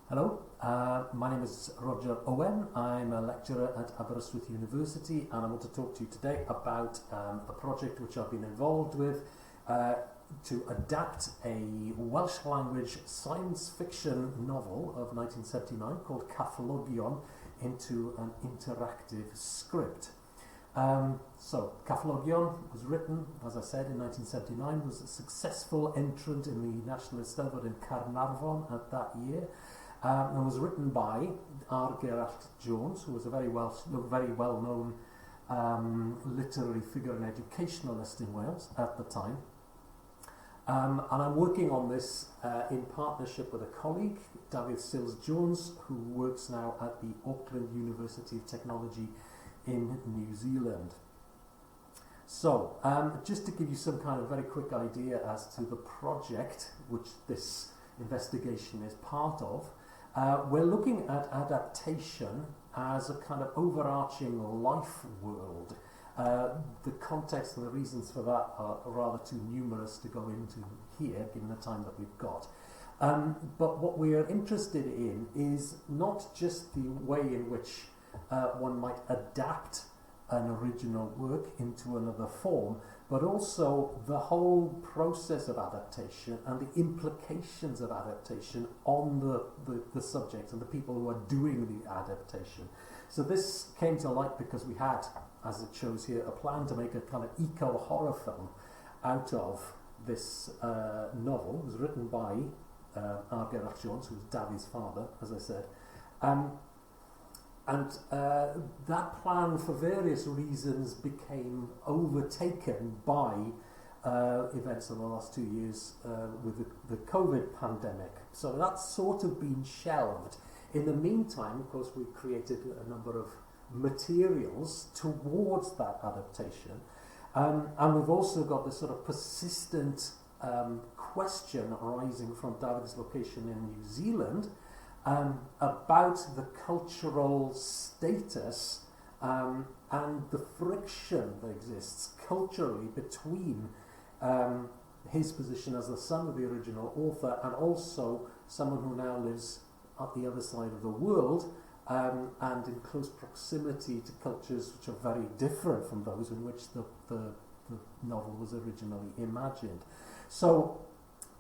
Hello, my name is Roger Owen. I'm a lecturer at Aberystwyth University, and I want to talk to you today about a project which I've been involved with to adapt a Welsh language science fiction novel of 1979 called Cafflogion into an interactive script. So Cafflogion was written, as I said, in 1979, was a successful entrant in the National Eisteddfod in Caernarfon at that year. And was written by Jones, who was a very well-known literary figure and educationalist in Wales at the time. And I'm working on this in partnership with a colleague, Dafydd Sills-Jones, who works now at the Auckland University of Technology in New Zealand. So, just to give you some kind of very quick idea as to the project which this investigation is part of, we're looking at adaptation as a kind of overarching life world. The context and the reasons for that are rather too numerous to go into here, given the time that we've got. But what we are interested in is not just the way in which one might adapt an original work into another form, but also the whole process of adaptation and the implications of adaptation on the subject and the people who are doing the adaptation. So this came to light because we had, as it shows here, a plan to make a kind of eco-horror film out of this novel. It was written by Aotearoa, who was Dafydd's father, as I said. And that plan, for various reasons, became overtaken by events of the last 2 years with the COVID pandemic. So that's sort of been shelved. In the meantime, of course, we've created a number of materials towards that adaptation. And we've also got this sort of persistent question arising from Dafydd's location in New Zealand, about the cultural status and the friction that exists culturally between his position as the son of the original author and also someone who now lives at the other side of the world and in close proximity to cultures which are very different from those in which the novel was originally imagined. So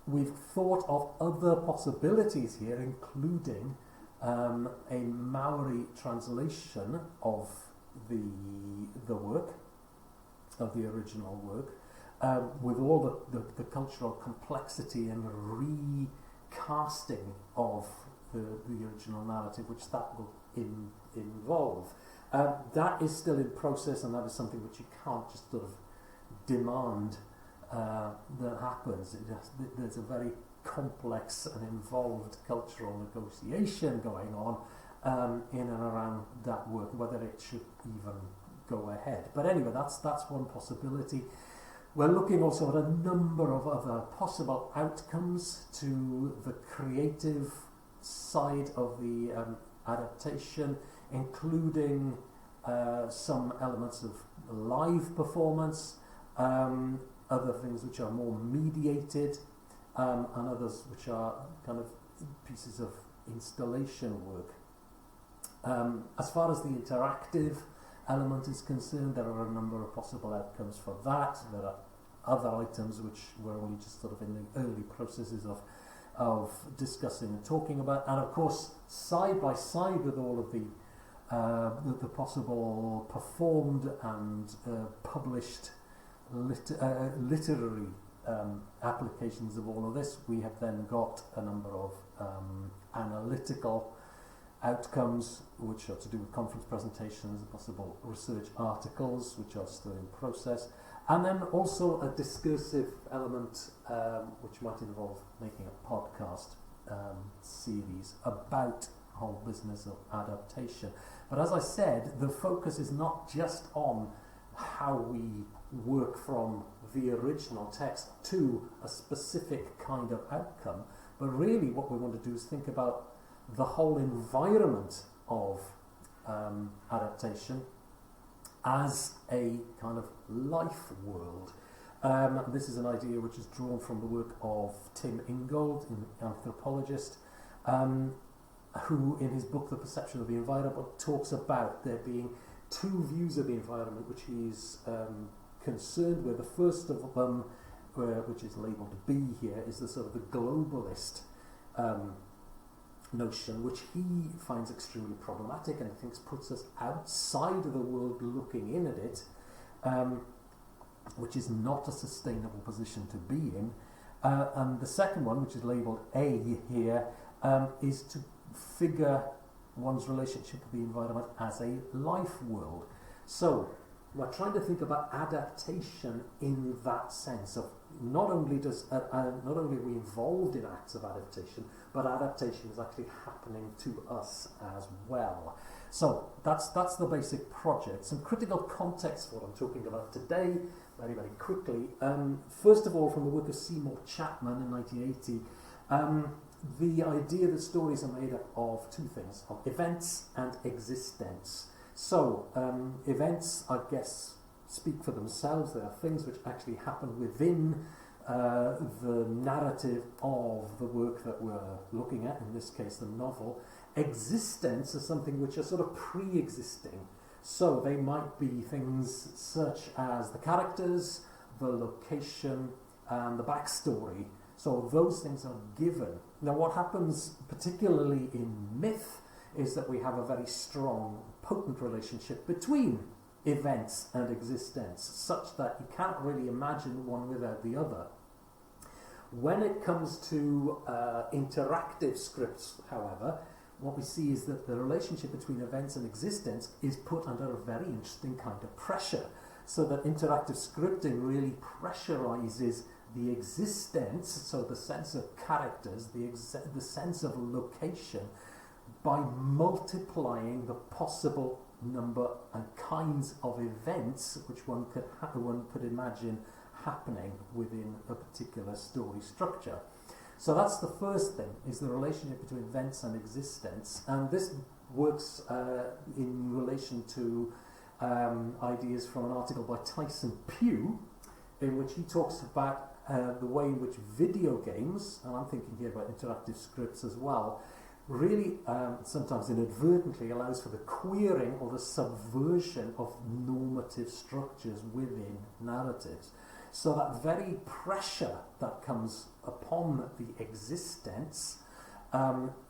we've thought of other possibilities here, including a Maori translation of the work, of the original work, with all the cultural complexity and recasting of the original narrative, which that will involve. That is still in process, and that is something which you can't just sort of demand that happens. There's a very complex and involved cultural negotiation going on in and around that work, whether it should even go ahead. But anyway, that's one possibility. We're looking also at a number of other possible outcomes to the creative side of the adaptation, including some elements of live performance, other things which are more mediated, and others which are kind of pieces of installation work. As far as the interactive element is concerned, there are a number of possible outcomes for that. There are other items which we're only just sort of in the early processes of discussing and talking about. And of course, side by side with all of the possible performed and published literary applications of all of this, we have then got a number of analytical outcomes which are to do with conference presentations, possible research articles which are still in process, and then also a discursive element which might involve making a podcast series about the whole business of adaptation. But as I said, the focus is not just on how we work from the original text to a specific kind of outcome, but really what we want to do is think about the whole environment of adaptation as a kind of life world. This is an idea which is drawn from the work of Tim Ingold, an anthropologist, who in his book The Perception of the Environment talks about there being two views of the environment which he's concerned with. The first of them, which is labelled B here, is the sort of the globalist notion, which he finds extremely problematic and he thinks puts us outside of the world looking in at it, which is not a sustainable position to be in. And the second one, which is labelled A here, is to figure one's relationship with the environment as a life world. So we're trying to think about adaptation in that sense of not only are we involved in acts of adaptation, but adaptation is actually happening to us as well. So that's the basic project. Some critical context for what I'm talking about today, very, very quickly. First of all, from the work of Seymour Chapman in 1980, the idea that stories are made up of two things, of events and existence. So, events, I guess, speak for themselves. They are things which actually happen within the narrative of the work that we're looking at, in this case the novel. Existence is something which are sort of pre-existing. So they might be things such as the characters, the location, and the backstory. So those things are given. Now what happens particularly in myth is that we have a very strong, potent relationship between events and existence, such that you can't really imagine one without the other. When it comes to interactive scripts, however, what we see is that the relationship between events and existence is put under a very interesting kind of pressure, so that interactive scripting really pressurizes the existence, so the sense of characters, the sense of location, by multiplying the possible number and kinds of events which one could imagine happening within a particular story structure. So that's the first thing, is the relationship between events and existence, and this works in relation to ideas from an article by Tyson Pugh, in which he talks about the way in which video games, and I'm thinking here about interactive scripts as well, really sometimes inadvertently allows for the queering or the subversion of normative structures within narratives. So that very pressure that comes upon the existence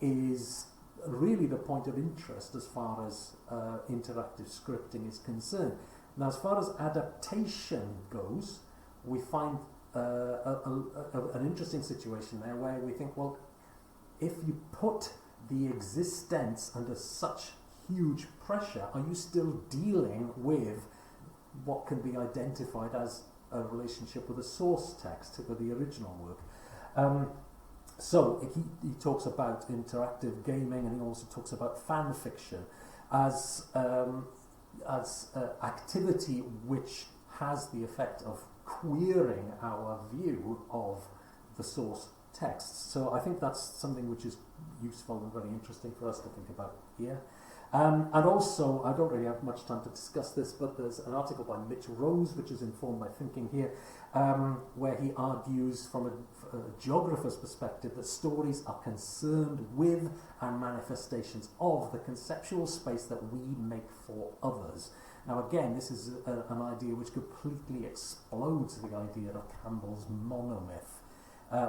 is really the point of interest as far as interactive scripting is concerned. Now, as far as adaptation goes, we find an interesting situation there where we think, well, if you put the existence under such huge pressure, are you still dealing with what can be identified as a relationship with a source text, with the original work? So he talks about interactive gaming, and he also talks about fan fiction as activity which has the effect of queering our view of the source text. So I think that's something which is useful and very interesting for us to think about here. And also, I don't really have much time to discuss this, but there's an article by Mitch Rose which has informed my thinking here, where he argues from a geographer's perspective that stories are concerned with and manifestations of the conceptual space that we make for others. Now again, this is an idea which completely explodes the idea of Campbell's monomyth,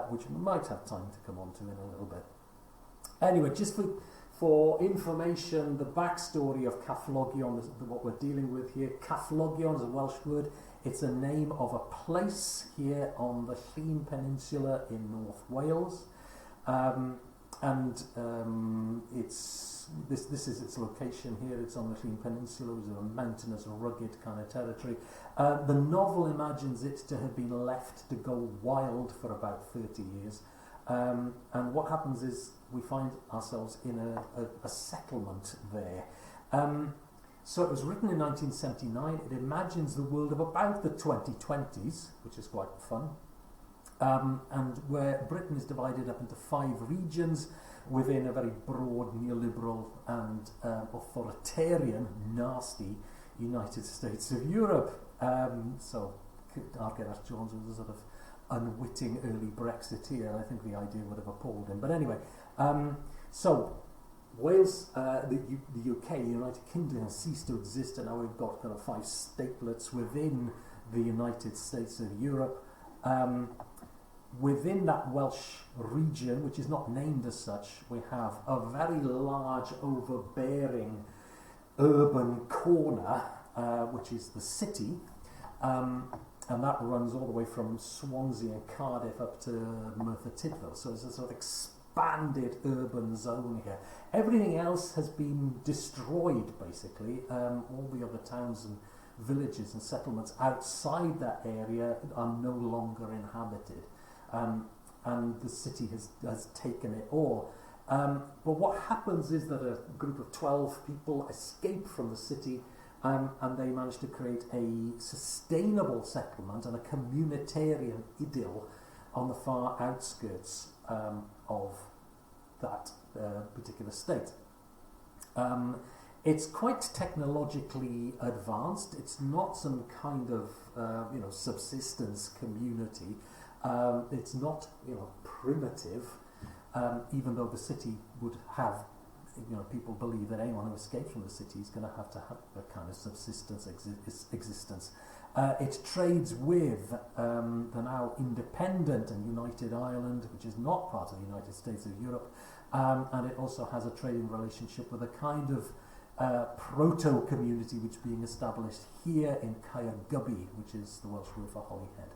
which we might have time to come on to in a little bit. Anyway, just for information, the backstory of Cafflogion is what we're dealing with here. Cafflogion is a Welsh word. It's a name of a place here on the Llŷn Peninsula in North Wales. This is its location here. It's on the Llŷn Peninsula, which is a mountainous, rugged kind of territory. The novel imagines it to have been left to go wild for about 30 years. And what happens is we find ourselves in a settlement there. So it was written in 1979. It imagines the world of about the 2020s, which is quite fun, and where Britain is divided up into 5 regions within a very broad neoliberal and authoritarian, nasty United States of Europe. So Aotearoa was a sort of unwitting early Brexiteer. I think the idea would have appalled him. But anyway, so Wales, the UK, the United Kingdom, has ceased to exist, and now we've got kind of 5 statelets within the United States of Europe. Within that Welsh region, which is not named as such, we have a very large, overbearing urban corner, which is the city, and that runs all the way from Swansea and Cardiff up to Merthyr Tydfil. So it's a sort of expanded urban zone here. Everything else has been destroyed, basically. All the other towns and villages and settlements outside that area are no longer inhabited. And the city has taken it all. But what happens is that a group of 12 people escape from the city, and they manage to create a sustainable settlement and a communitarian idyll on the far outskirts of that particular state. It's quite technologically advanced. It's not some kind of subsistence community. It's not primitive, even though the city would have, people believe that anyone who escapes from the city is going to have a kind of subsistence existence. It trades with the now independent and united Ireland, which is not part of the United States of Europe, and it also has a trading relationship with a kind of proto-community which is being established here in Caergybi, which is the Welsh word for Holyhead.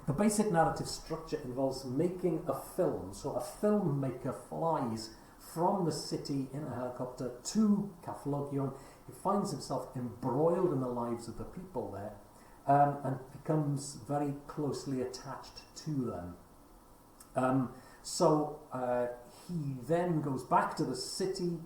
The basic narrative structure involves making a film. So a filmmaker flies from the city in a helicopter to Cafflogion. He finds himself embroiled in the lives of the people there, and becomes very closely attached to them. So he then goes back to the city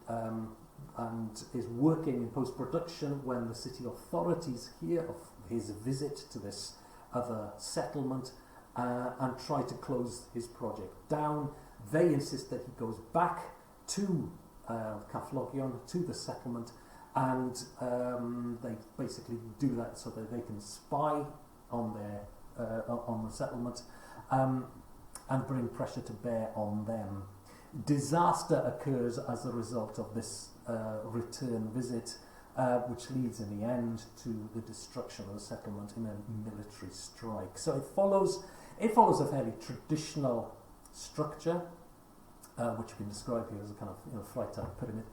and is working in post-production when the city authorities hear of his visit to this other settlement and try to close his project down. They insist that he goes back to Cafflogion, to the settlement, and they basically do that so that they can spy on the settlement and bring pressure to bear on them. Disaster occurs as a result of this return visit, which leads in the end to the destruction of the settlement in a military strike. So it follows a fairly traditional structure, which you can describe here as a kind of flight-type pyramid,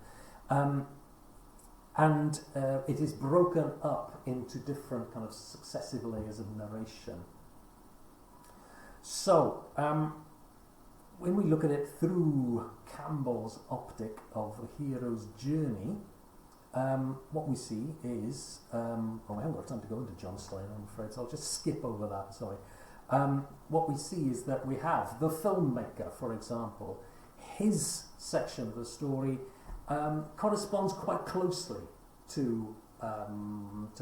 and it is broken up into different kind of successive layers of narration. So when we look at it through Campbell's optic of a hero's journey, what we see is, I haven't got time to go into John Stein, I'm afraid, so I'll just skip over that, sorry. What we see is that we have the filmmaker, for example. His section of the story corresponds quite closely to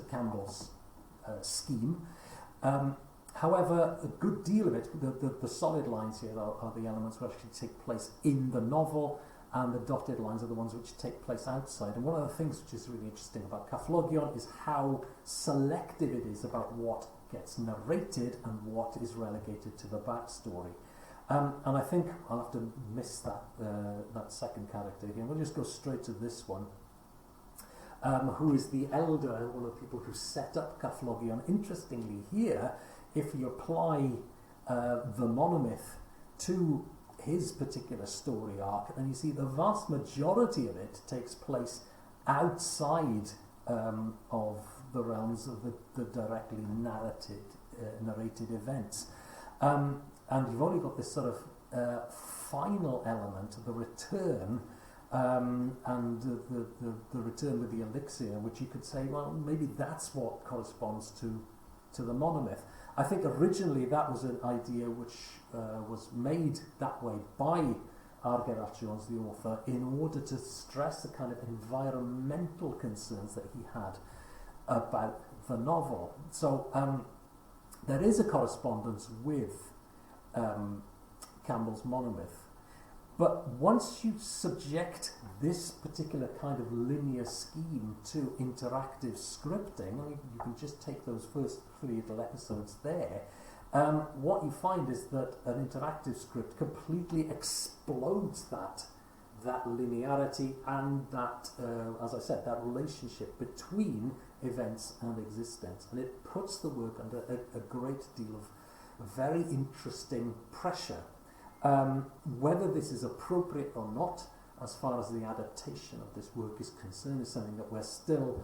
Campbell's scheme. However, a good deal of it, the solid lines here are the elements which actually take place in the novel, and the dotted lines are the ones which take place outside. And one of the things which is really interesting about Cafflogion is how selective it is about what gets narrated and what is relegated to the backstory. And I think I'll have to miss that second character again. We'll just go straight to this one, who is the elder and one of the people who set up Cafflogion. Interestingly here, if you apply the monomyth to his particular story arc, then you see the vast majority of it takes place outside of the realms of the directly narrated events. And you've only got this sort of final element, the return, and the return with the elixir, which you could say, well, maybe that's what corresponds to the monomyth. I think originally that was an idea which was made that way by Aotearoa, the author, in order to stress the kind of environmental concerns that he had about the novel. So there is a correspondence with Campbell's monomyth, but once you subject this particular kind of linear scheme to interactive scripting, you can just take those first 3 little episodes there, what you find is that an interactive script completely explodes that linearity and that, as I said, that relationship between events and existence. And it puts the work under a great deal of very interesting pressure. Whether this is appropriate or not, as far as the adaptation of this work is concerned, is something that we're still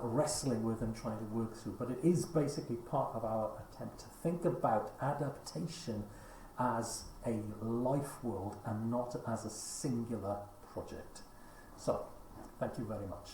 wrestling with and trying to work through. But it is basically part of our attempt to think about adaptation as a life world and not as a singular project. So, thank you very much.